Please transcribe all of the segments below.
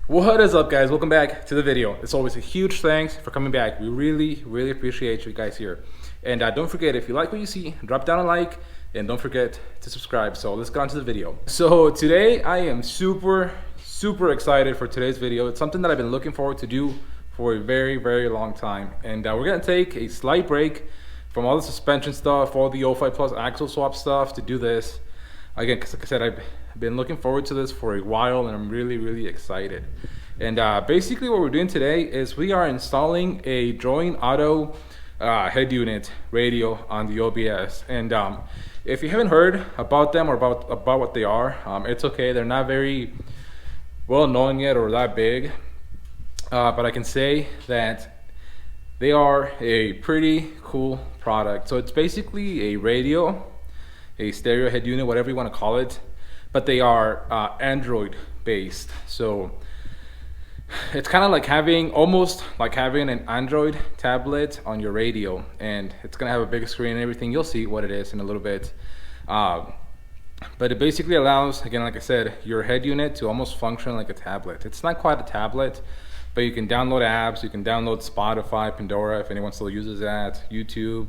What is up, guys? Welcome back to the video. It's always a huge thanks for coming back. We really appreciate you guys here. And don't forget, if you like what you see, drop down a like and don't forget to subscribe. So let's get on to the video. So today I am super excited for today's video. It's something that I've been looking forward to do for a very long time. And we're gonna take a slight break from all the suspension stuff, all the 05 Plus axle swap stuff to do this. Again, because like I said, I've been looking forward to this for a while and I'm really excited. And basically what we're doing today is we are installing a Join Auto head unit radio on the OBS. And if you haven't heard about them or about what they are, it's okay. They're not very well known yet or that big. But I can say that they are a pretty cool product. So it's basically a radio, a stereo head unit, whatever you want to call it, but they are Android based. So it's kind of like almost like having an Android tablet on your radio, and it's gonna have a big screen and everything. You'll see what it is in a little bit. But it basically allows, again, like I said, your head unit to almost function like a tablet. It's not quite a tablet, but you can download apps, you can download Spotify, Pandora, if anyone still uses that, YouTube,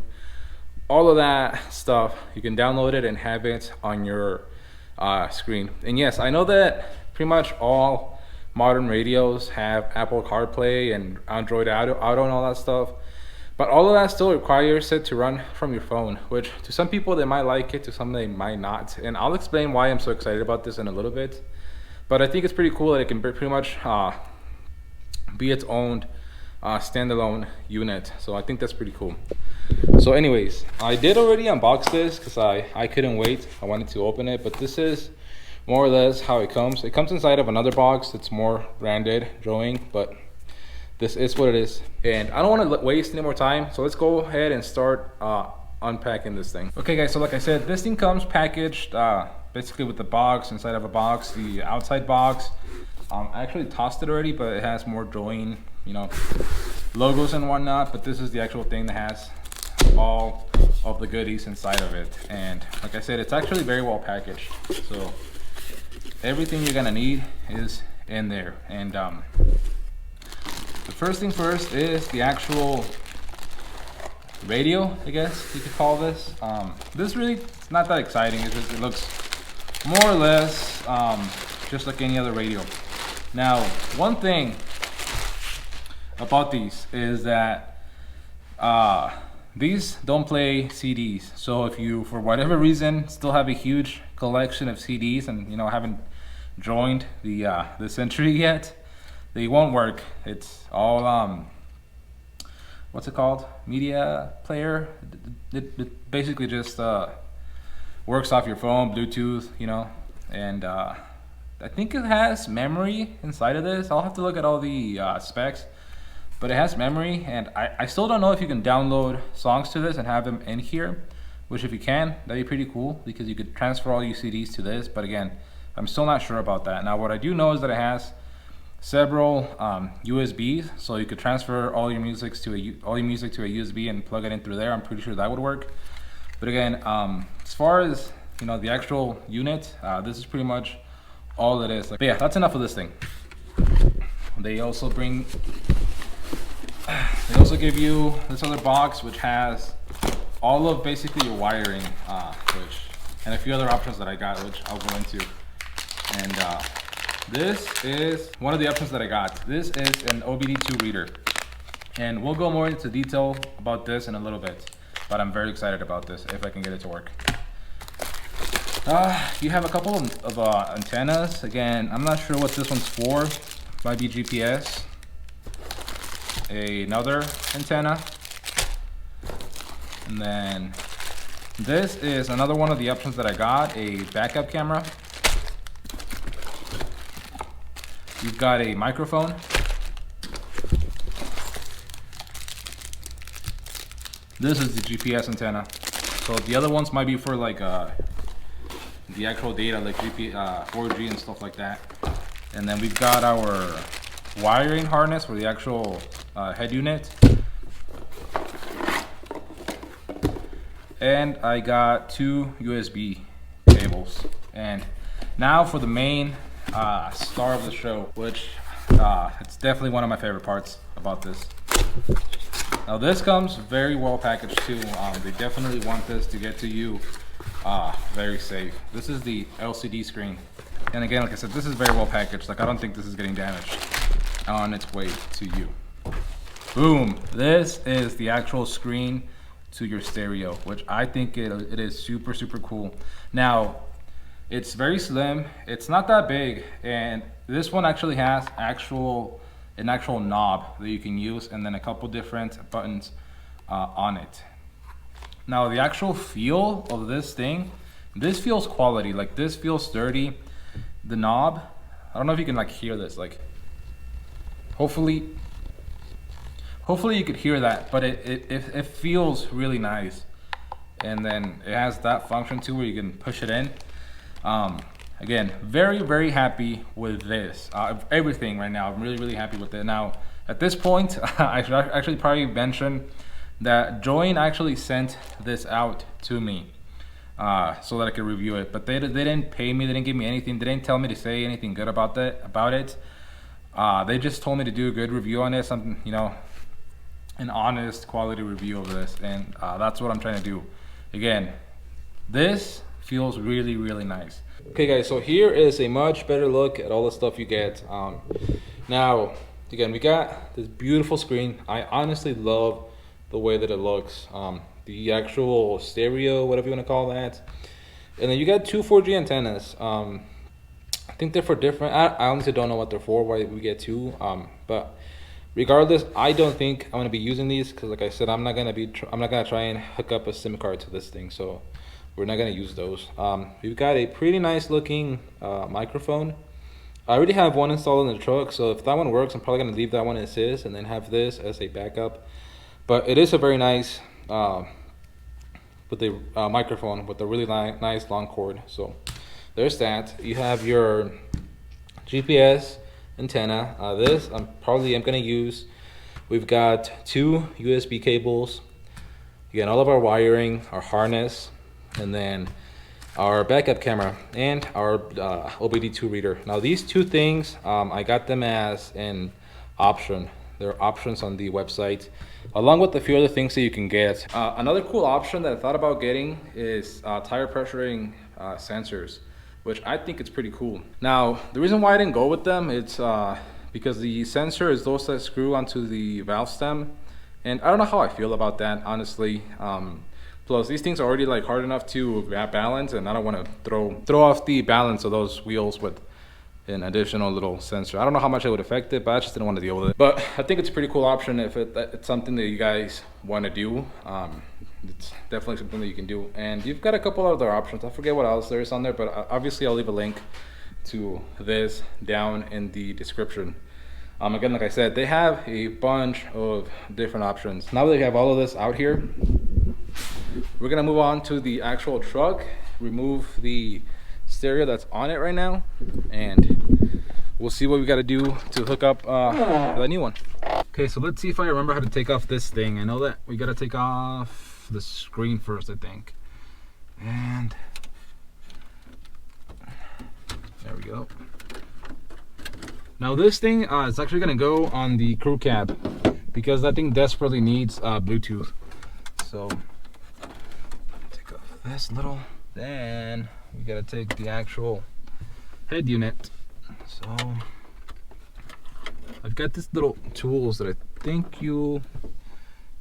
all of that stuff. You can download it and have it on your screen. And yes, I know that pretty much all modern radios have Apple CarPlay and Android Auto and all that stuff, but all of that still requires it to run from your phone, which to some people they might like it, to some they might not. And I'll explain why I'm so excited about this in a little bit. But I think it's pretty cool that it can pretty much be its own standalone unit. So I think that's pretty cool. So anyways, I did already unbox this because I couldn't wait. I wanted to open it, but this is more or less how it comes. It comes inside of another box that's more branded, Drawing, but this is what it is. And I don't want to waste any more time, so let's go ahead and start unpacking this thing. Okay guys, so like I said, this thing comes packaged basically with the box inside of a box. The outside box, I actually tossed it already, but it has more Drawing, you know, logos and whatnot, but this is the actual thing that has all of the goodies inside of it. And like I said, it's actually very well packaged, so everything you're gonna need is in there. And the first thing first is the actual radio, I guess you could call this. This really is not that exciting. It's just, it looks more or less just like any other radio. Now, one thing about these is that these don't play CDs. So if you, for whatever reason, still have a huge collection of CDs and you know haven't joined the Century yet, they won't work. It's all what's it called? Media player. It basically just works off your phone, Bluetooth, you know, and I think it has memory inside of this. I'll have to look at all the specs. But it has memory, and I still don't know if you can download songs to this and have them in here, which if you can, that'd be pretty cool because you could transfer all your CDs to this. But again, I'm still not sure about that. Now, what I do know is that it has several USBs, so you could transfer all your music to a USB and plug it in through there. I'm pretty sure that would work. But again, as far as you know, the actual unit, this is pretty much all it is. But yeah, that's enough of this thing. They also give you this other box which has all of basically your wiring, and a few other options that I got, which I'll go into. And this is one of the options that I got. This is an OBD2 reader, and we'll go more into detail about this in a little bit. But I'm very excited about this if I can get it to work. You have a couple of antennas. Again, I'm not sure what this one's for. Might be GPS. Another antenna, and then this is another one of the options that I got, a backup camera. You've got a microphone, this is the GPS antenna. So the other ones might be for like the actual data, like 4G and stuff like that. And then we've got our wiring harness for the actual head unit. And I got 2 USB cables. And now for the main star of the show, which It's definitely one of my favorite parts about this. Now this comes very well packaged too. They definitely want this to get to you very safe. This is the LCD screen. And again, like I said, this is very well packaged. Like I don't think this is getting damaged on its way to you. Boom. This is the actual screen to your stereo, which I think it is super, super cool. Now, it's very slim. It's not that big. And this one actually has an actual knob that you can use, and then a couple different buttons on it. Now the actual feel of this thing, this feels quality. Like this feels sturdy. The knob, I don't know if you can like hear this. Like hopefully you could hear that, but it feels really nice. And then it has that function too where you can push it in. Again, very, very happy with this. Everything right now, I'm really, really happy with it. Now, at this point, I should actually probably mention that Join actually sent this out to me so that I could review it. But they didn't pay me, they didn't give me anything, they didn't tell me to say anything good about it. They just told me to do a good review on it, something, you know, an honest quality review of this, and that's what I'm trying to do. Again, this feels really, really nice. Okay guys, so here is a much better look at all the stuff you get. Now, again, we got this beautiful screen. I honestly love the way that it looks. The actual stereo, whatever you want to call that. And then you got two 4G antennas. I think they're for different, I honestly don't know what they're for, why we get two. But regardless, I don't think I'm going to be using these because, like I said, I'm not going to try and hook up a SIM card to this thing. So we're not going to use those. We've got a pretty nice looking microphone. I already have one installed in the truck, so if that one works, I'm probably going to leave that one as is and then have this as a backup. But it is a very nice with the microphone with a really nice long cord. So there's that. You have your GPS antenna. This I'm going to use. We've got two USB cables. Again, all of our wiring, our harness, and then our backup camera and our OBD2 reader. Now these two things, I got them as an option. They're options on the website, along with a few other things that you can get. Another cool option that I thought about getting is tire pressuring sensors, which I think it's pretty cool. Now, the reason why I didn't go with them, it's because the sensor is those that screw onto the valve stem, and I don't know how I feel about that, honestly. Plus, these things are already like hard enough to balance, and I don't want to throw off the balance of those wheels with an additional little sensor. I don't know how much it would affect it, but I just didn't want to deal with it. But I think it's a pretty cool option if it's something that you guys want to do. It's definitely something that you can do. And you've got a couple other options. I forget what else there is on there, but obviously I'll leave a link to this down in the description. Again, like I said, they have a bunch of different options. Now that we have all of this out here, we're gonna move on to the actual truck, remove the stereo that's on it right now, and we'll see what we got to do to hook up the new one. Okay, so let's see if I remember how to take off this thing. I know that we got to take off the screen first, I think. And there we go. Now this thing is actually going to go on the crew cab because that thing desperately needs Bluetooth. So take off this little, then we gotta take the actual head unit. So I've got these little tools that I think you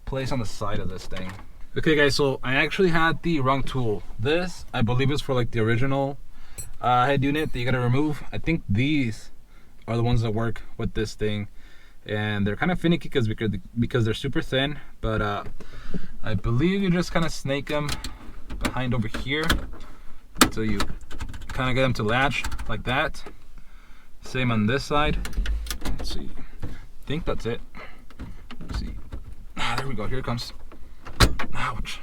place on the side of this thing. Okay guys, so I actually had the wrong tool. This, I believe, is for like the original head unit that you gotta remove. I think these are the ones that work with this thing, and they're kind of finicky because they're super thin, but I believe you just kind of snake them behind over here until you kind of get them to latch like that. Same on this side. Let's see, I think that's it. Let's see, there we go, here it comes. Ouch.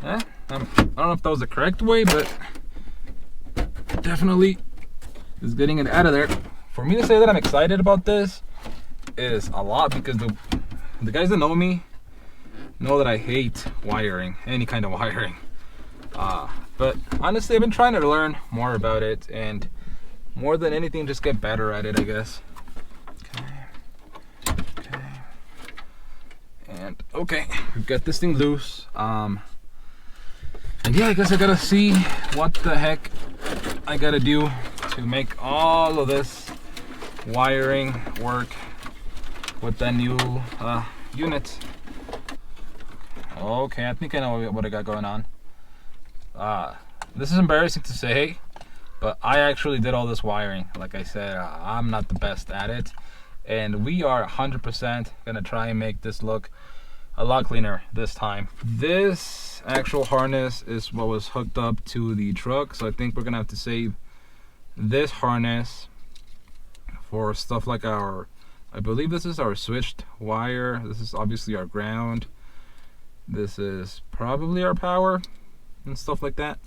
I don't know if that was the correct way, but definitely is getting it out of there. For me to say that I'm excited about this is a lot, because the guys that know me know that I hate wiring, any kind of wiring. But honestly, I've been trying to learn more about it, and more than anything, just get better at it, I guess. Okay. And okay, we've got this thing loose. And yeah, I guess I gotta see what the heck I gotta do to make all of this wiring work with that new unit. Okay, I think I know what I got going on. This is embarrassing to say, but I actually did all this wiring. Like I said, I'm not the best at it, and we are 100% gonna try and make this look a lot cleaner this time. This actual harness is what was hooked up to the truck, so I think we're gonna have to save this harness for stuff like our, I believe this is our switched wire. This is obviously our ground. This is probably our power and stuff like that.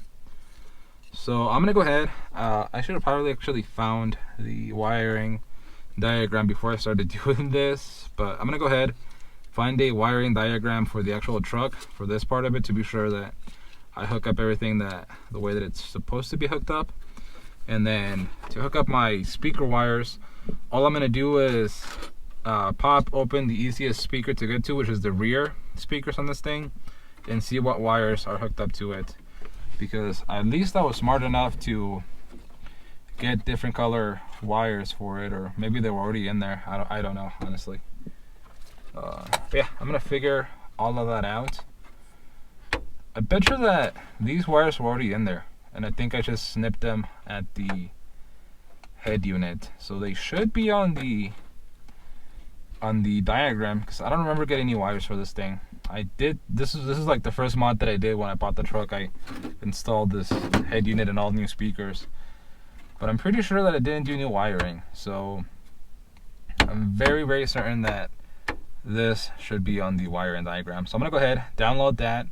So I'm gonna go ahead. I should have probably actually found the wiring diagram before I started doing this, but I'm gonna go ahead, find a wiring diagram for the actual truck for this part of it to be sure that I hook up everything the way that it's supposed to be hooked up. And then to hook up my speaker wires, all I'm gonna do is pop open the easiest speaker to get to, which is the rear speakers on this thing, and see what wires are hooked up to it, because at least I was smart enough to get different color wires for it, or maybe they were already in there. I don't know, honestly. But yeah, I'm gonna figure all of that out. I bet you that these wires were already in there, and I think I just snipped them at the head unit, so they should be on the diagram, because I don't remember getting any wires for this thing. I did, this is like the first mod that I did when I bought the truck. I installed this head unit and all new speakers, but I'm pretty sure that I didn't do new wiring, so I'm very certain that this should be on the wiring diagram. So I'm gonna go ahead, download that,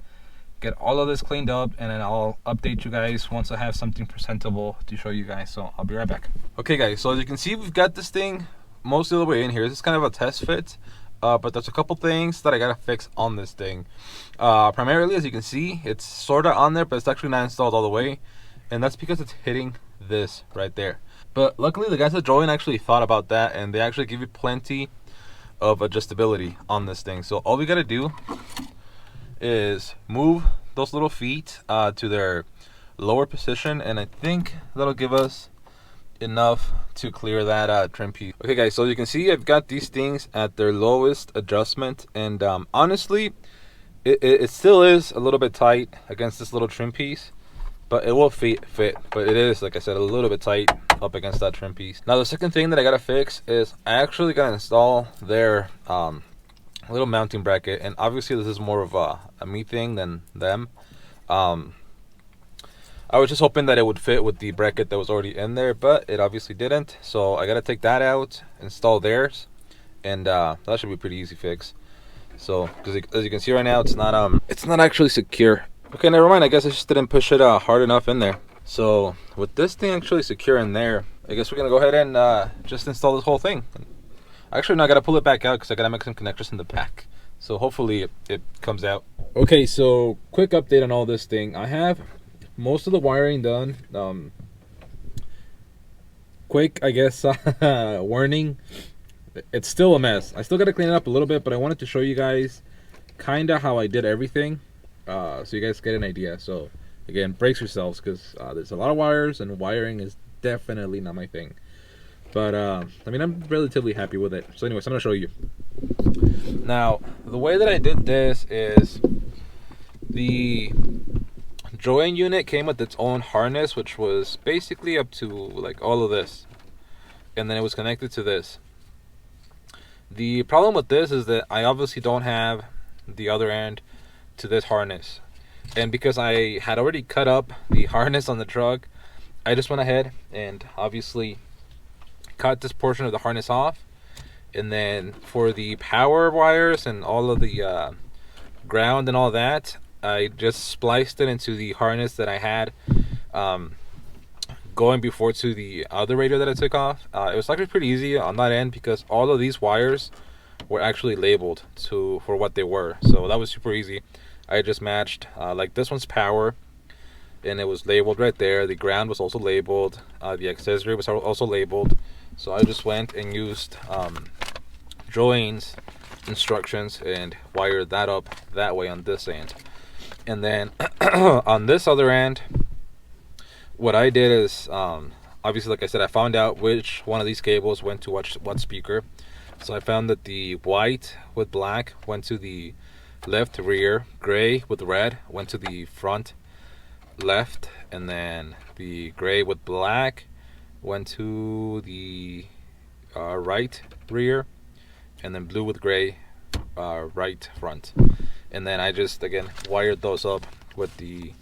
get all of this cleaned up, and then I'll update you guys once I have something presentable to show you guys. So I'll be right back. Okay guys, so as you can see, we've got this thing most of the way in here. This is kind of a test fit, but there's a couple things that I gotta fix on this thing. Primarily, as you can see, it's sort of on there, but it's actually not installed all the way, and that's because it's hitting this right there. But luckily, the guys at Join actually thought about that, and they actually give you plenty of adjustability on this thing. So all we gotta do is move those little feet to their lower position, and I think that'll give us enough to clear that trim piece. Okay guys, so you can see I've got these things at their lowest adjustment, and honestly it still is a little bit tight against this little trim piece, but it will fit, but it is, like I said, a little bit tight up against that trim piece. Now the second thing that I gotta fix is I actually gotta install their little mounting bracket, and obviously this is more of a me thing than them. I was just hoping that it would fit with the bracket that was already in there, but it obviously didn't, so I gotta take that out, install theirs, and that should be a pretty easy fix. So because as you can see right now, it's not actually secure. Okay, never mind, I guess I just didn't push it hard enough in there. So with this thing actually secure in there, I guess we're gonna go ahead and just install this whole thing. Actually, no, I gotta pull it back out because I gotta make some connectors in the back. So hopefully it comes out. Okay, so quick update on all this thing. I have most of the wiring done. Quick, I guess, warning. It's still a mess. I still gotta clean it up a little bit, but I wanted to show you guys kinda how I did everything, so you guys get an idea. So again, brace yourselves, because there's a lot of wires, and wiring is definitely not my thing. But I mean, I'm relatively happy with it. So anyways, I'm gonna show you. Now, the way that I did this is the Join unit came with its own harness, which was basically up to like all of this, and then it was connected to this. The problem with this is that I obviously don't have the other end to this harness, and because I had already cut up the harness on the truck, I just went ahead and obviously cut this portion of the harness off, and then for the power wires and all of the ground and all that, I just spliced it into the harness that I had going before to the other radio that I took off. It was actually pretty easy on that end because all of these wires were actually labeled for what they were, so that was super easy. I just matched like this one's power, and it was labeled right there. The ground was also labeled. The accessory was also labeled. So I just went and used drawings, instructions, and wired that up that way on this end. And then on this other end, what I did is, obviously, like I said, I found out which one of these cables went to what speaker. So I found that the white with black went to the left rear, gray with red went to the front left, and then the gray with black went to the right rear, and then blue with gray right front. And then I just again wired those up with the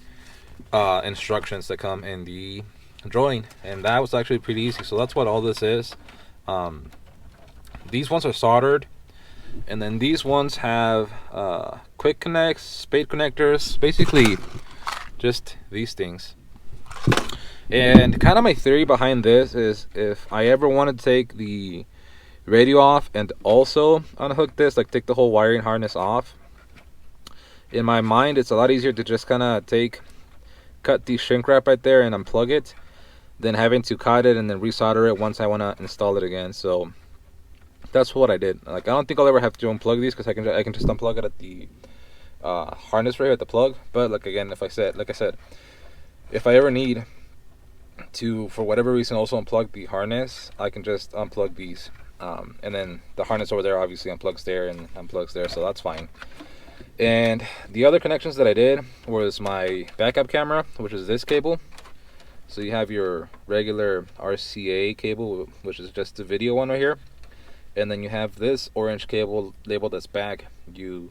instructions that come in the drawing, and that was actually pretty easy. So that's what all this is. These ones are soldered, and then these ones have quick connects, spade connectors, basically just these things. And kind of my theory behind this is, if I ever wanted to take the radio off and also unhook this, like take the whole wiring harness off, in my mind it's a lot easier to just kind of cut the shrink wrap right there and unplug it than having to cut it and then resolder it once I want to install it again. So that's what I did. Like, I don't think I'll ever have to unplug these, because I can just unplug it at the harness right here at the plug. But like again, like I said, if I ever need to, for whatever reason, also unplug the harness, I can just unplug these, and then the harness over there obviously unplugs there and unplugs there, so that's fine. And the other connections that I did was my backup camera, which is this cable. So you have your regular RCA cable, which is just the video one right here, and then you have this orange cable labeled as back. You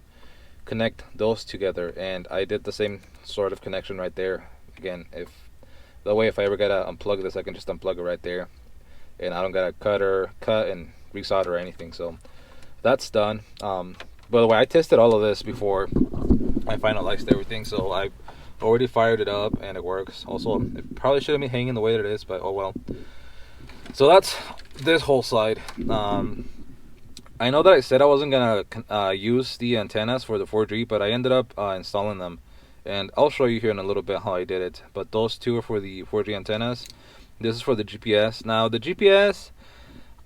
connect those together, and I did the same sort of connection right there. Again, if I ever gotta unplug this, I can just unplug it right there, and I don't gotta cut and resolder or anything. So that's done. By the way, I tested all of this before I finalized everything, so I already fired it up and it works. Also, it probably shouldn't be hanging the way that it is, but oh well. So that's this whole side. I know that I said I wasn't gonna use the antennas for the 4G, but I ended up installing them, and I'll show you here in a little bit how I did it. But those two are for the 4G antennas. This is for the GPS. Now the GPS,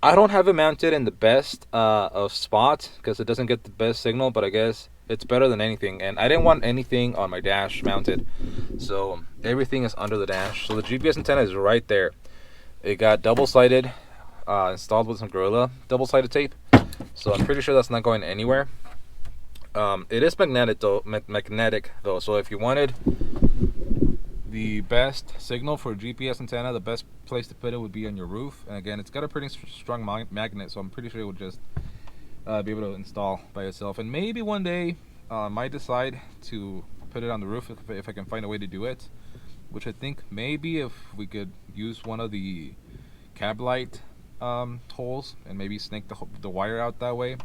I don't have it mounted in the best of spots because it doesn't get the best signal, but I guess it's better than anything. And I didn't want anything on my dash mounted, so everything is under the dash. So the GPS antenna is right there. It got double-sided, installed with some Gorilla double-sided tape, so I'm pretty sure that's not going anywhere. It is magnetic though, so if you wanted the best signal for a GPS antenna, the best place to put it would be on your roof. And again, it's got a pretty strong magnet, so I'm pretty sure it would just be able to install by itself. And maybe one day I might decide to put it on the roof if I can find a way to do it, which I think maybe if we could use one of the cab light holes and maybe snake the wire out that way.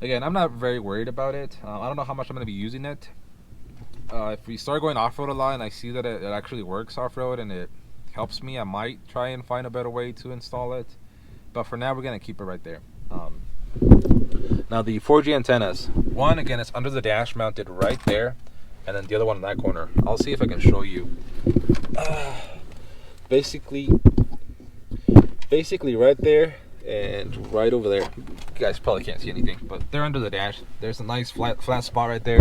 Again, I'm not very worried about it. I don't know how much I'm going to be using it. If we start going off-road a lot and I see that it actually works off-road and it helps me, I might try and find a better way to install it. But for now, we're going to keep it right there. Now the 4G antennas. One, again, it's under the dash mounted right there. And then the other one in that corner. I'll see if I can show you. Basically right there and right over there. You guys probably can't see anything, but they're under the dash. There's a nice flat spot right there.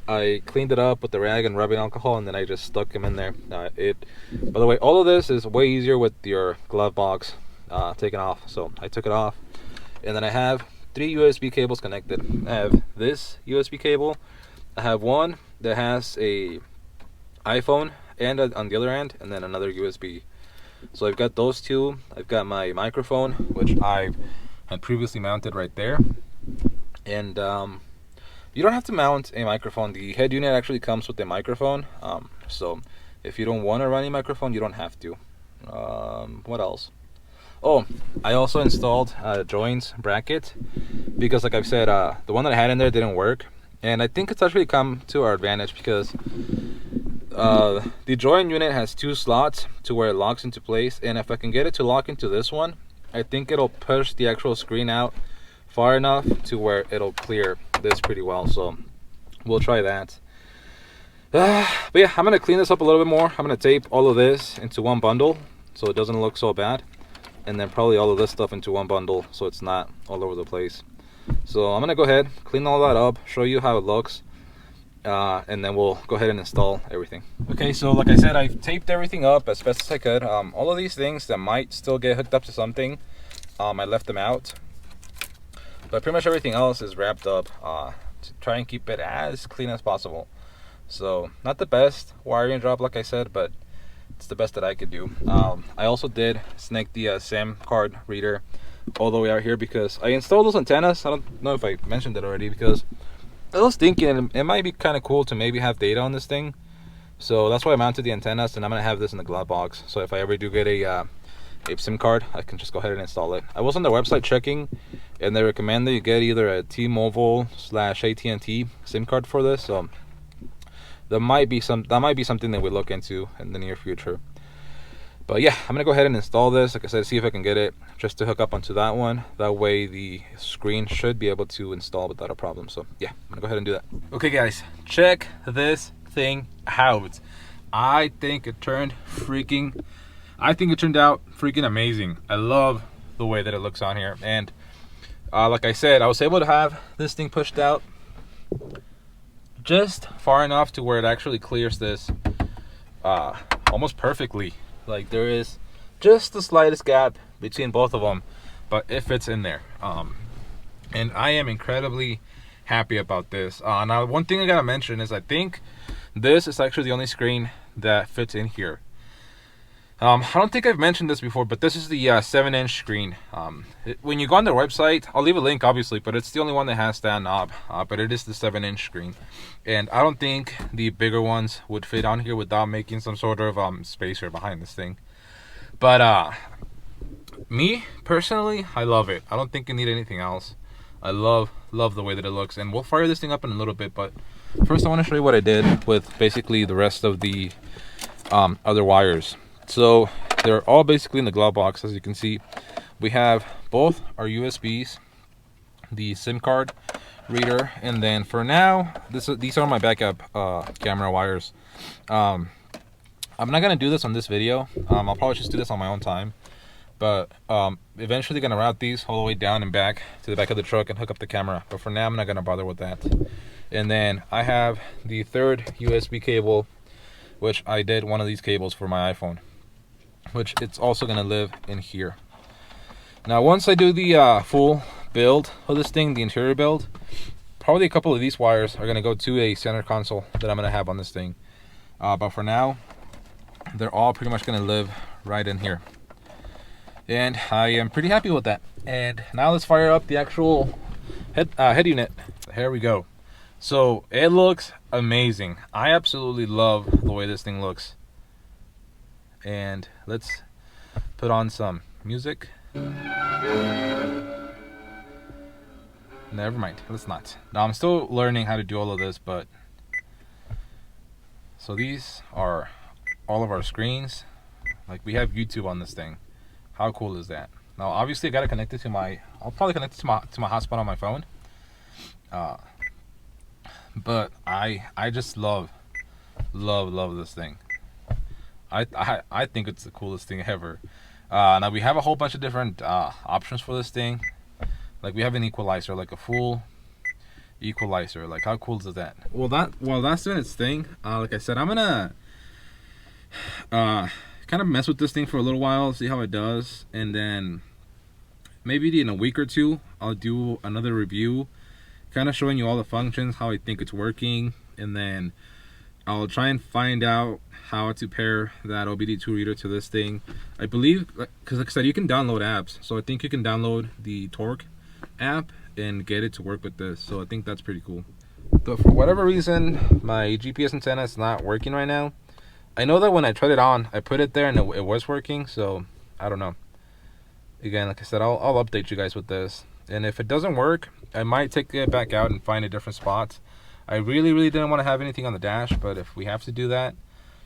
I cleaned it up with the rag and rubbing alcohol, and then I just stuck them in there. By the way, all of this is way easier with your glove box taken off. So I took it off, and then I have 3 USB cables connected. I have this USB cable. I have one that has a iPhone and on the other end, and then another USB. So I've got those two. I've got my microphone, which I had previously mounted right there, and you don't have to mount a microphone. The head unit actually comes with a microphone, so if you don't want to run a microphone, you don't have to. What else? Oh, I also installed a joints bracket because, like I've said, the one that I had in there didn't work, and I think it's actually come to our advantage because the joint unit has 2 slots to where it locks into place, and if I can get it to lock into this one, I think it'll push the actual screen out far enough to where it'll clear this pretty well. So we'll try that. But yeah, I'm gonna clean this up a little bit more. I'm gonna tape all of this into one bundle so it doesn't look so bad, and then probably all of this stuff into one bundle so it's not all over the place. So I'm gonna go ahead, clean all that up, show you how it looks, and then we'll go ahead and install everything. Okay, so like I said, I've taped everything up as best as I could. All of these things that might still get hooked up to something, I left them out, but pretty much everything else is wrapped up to try and keep it as clean as possible. So not the best wiring job, like I said, but it's the best that I could do. I also did snake the SIM card reader all the way out here because I installed those antennas. I don't know if I mentioned it already, because I was thinking it might be kind of cool to maybe have data on this thing. So that's why I mounted the antennas, and I'm gonna have this in the glove box. So if I ever do get a SIM card, I can just go ahead and install it. I was on their website checking, and they recommend that you get either a T-Mobile/AT&T SIM card for this. So that might be something that we look into in the near future. But yeah, I'm gonna go ahead and install this, like I said, see if I can get it just to hook up onto that one. That way the screen should be able to install without a problem. So yeah, I'm gonna go ahead and do that. Okay guys, check this thing out. I think it turned out freaking amazing. I love the way that it looks on here. And like I said, I was able to have this thing pushed out just far enough to where it actually clears this almost perfectly. Like there is just the slightest gap between both of them, but it fits in there. And I am incredibly happy about this. Now one thing I gotta mention is I think this is actually the only screen that fits in here. I don't think I've mentioned this before, but this is the 7-inch screen. When you go on their website, I'll leave a link obviously, but it's the only one that has that knob, but it is the 7-inch screen. And I don't think the bigger ones would fit on here without making some sort of spacer behind this thing. But me personally, I love it. I don't think you need anything else. I love the way that it looks, and we'll fire this thing up in a little bit, but first I want to show you what I did with basically the rest of the other wires. So they're all basically in the glove box. As you can see, we have both our USBs, the SIM card reader, and then for now, these are my backup camera wires. I'm not gonna do this on this video. I'll probably just do this on my own time, but eventually gonna route these all the way down and back to the back of the truck and hook up the camera. But for now, I'm not gonna bother with that. And then I have the third USB cable, which I did one of these cables for my iPhone, which it's also gonna live in here. Now once I do the full build of this thing, the interior build, probably a couple of these wires are gonna go to a center console that I'm gonna have on this thing. But for now, they're all pretty much gonna live right in here. And I am pretty happy with that. And now let's fire up the actual head unit. Here we go. So it looks amazing. I absolutely love the way this thing looks. And let's put on some music. Never mind, let's not. Now I'm still learning how to do all of this, but so these are all of our screens. Like we have YouTube on this thing. How cool is that? Now obviously I gotta connect it to I'll probably connect it to my hotspot on my phone. But I just love this thing. I think it's the coolest thing ever. Now we have a whole bunch of different options for this thing. Like we have an equalizer, like a full equalizer. Like how cool is that? Well, while that's doing its thing, like I said, I'm gonna kind of mess with this thing for a little while, see how it does, and then maybe in a week or two I'll do another review, kind of showing you all the functions, how I think it's working, and then I'll try and find out how to pair that OBD2 reader to this thing. I believe, because like I said, you can download apps, so I think you can download the Torque app and get it to work with this, so I think that's pretty cool. But for whatever reason, my GPS antenna is not working right now. I know that when I tried it on, I put it there and it was working, so I don't know. Again, like I said, I'll update you guys with this, and if it doesn't work, I might take it back out and find a different spot. I really didn't want to have anything on the dash, but if we have to do that,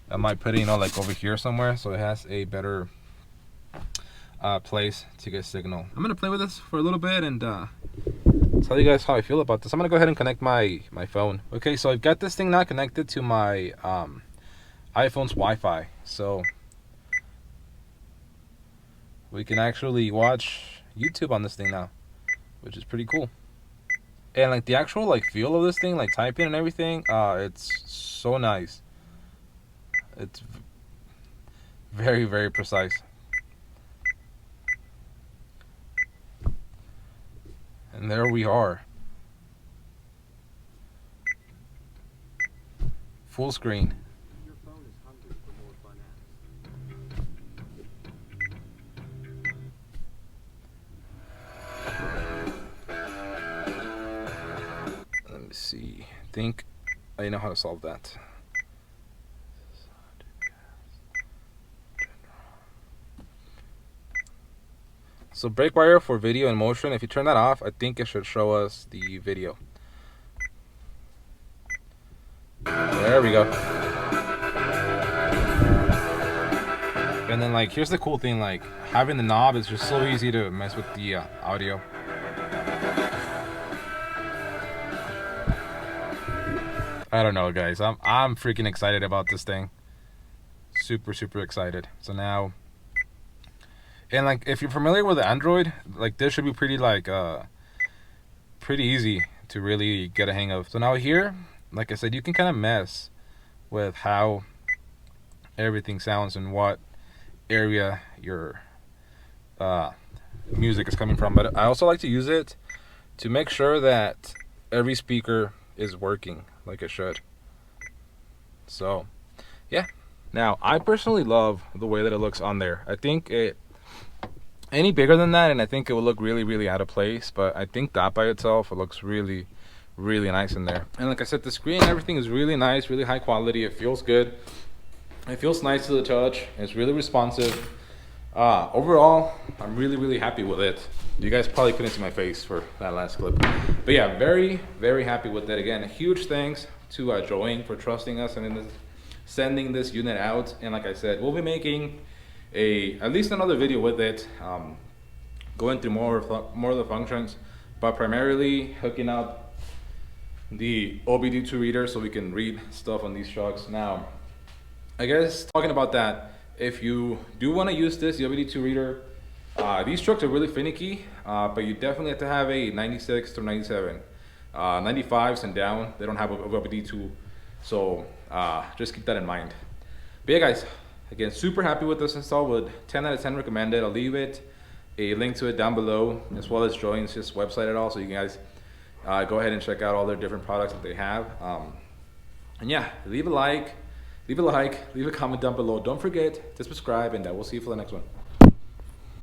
I might put it, you know, like over here somewhere, so it has a better place to get signal. I'm gonna play with this for a little bit and tell you guys how I feel about this. I'm gonna go ahead and connect my phone. Okay, so I've got this thing now connected to my iPhone's Wi-Fi, so we can actually watch YouTube on this thing now, which is pretty cool. And like the actual like feel of this thing, like typing and everything, it's so nice. It's very, very precise. And there we are. Full screen. Your phone is hungry for more fun apps. Let me see. I think I know how to solve that. So brake wire for video and motion, if you turn that off, I think it should show us the video. There we go. And then like, here's the cool thing, like having the knob is just so easy to mess with the audio. I don't know, guys. I'm freaking excited about this thing. Super, super excited. So now, and like if you're familiar with Android, like this should be pretty like pretty easy to really get a hang of. So now here, like I said, you can kind of mess with how everything sounds and what area your music is coming from. But I also like to use it to make sure that every speaker is working like it should. So yeah, now I personally love the way that it looks on there. I think it any bigger than that and I think it would look really, really out of place, but I think that by itself it looks really, really nice in there. And like I said, the screen, everything is really nice, really high quality. It feels good, it feels nice to the touch, it's really responsive. Overall, I'm really, really happy with it. You guys probably couldn't see my face for that last clip, but yeah, very, very happy with it. Again, a huge thanks to Joanne for trusting us and sending this unit out. And like I said, we'll be making at least another video with it, going through more of the functions, but primarily hooking up the OBD2 reader so we can read stuff on these trucks. Now, I guess talking about that, if you do want to use this, the OBD2 reader, these trucks are really finicky, but you definitely have to have a 96 through 97. 95s and down, they don't have OBD2, so just keep that in mind. But yeah, guys, again, super happy with this install. Would 10 out of 10 recommend it. I'll leave a link to it down below, as well as Joanne's website at all, so you guys go ahead and check out all their different products that they have. And yeah, leave a comment down below. Don't forget to subscribe, and we'll see you for the next one.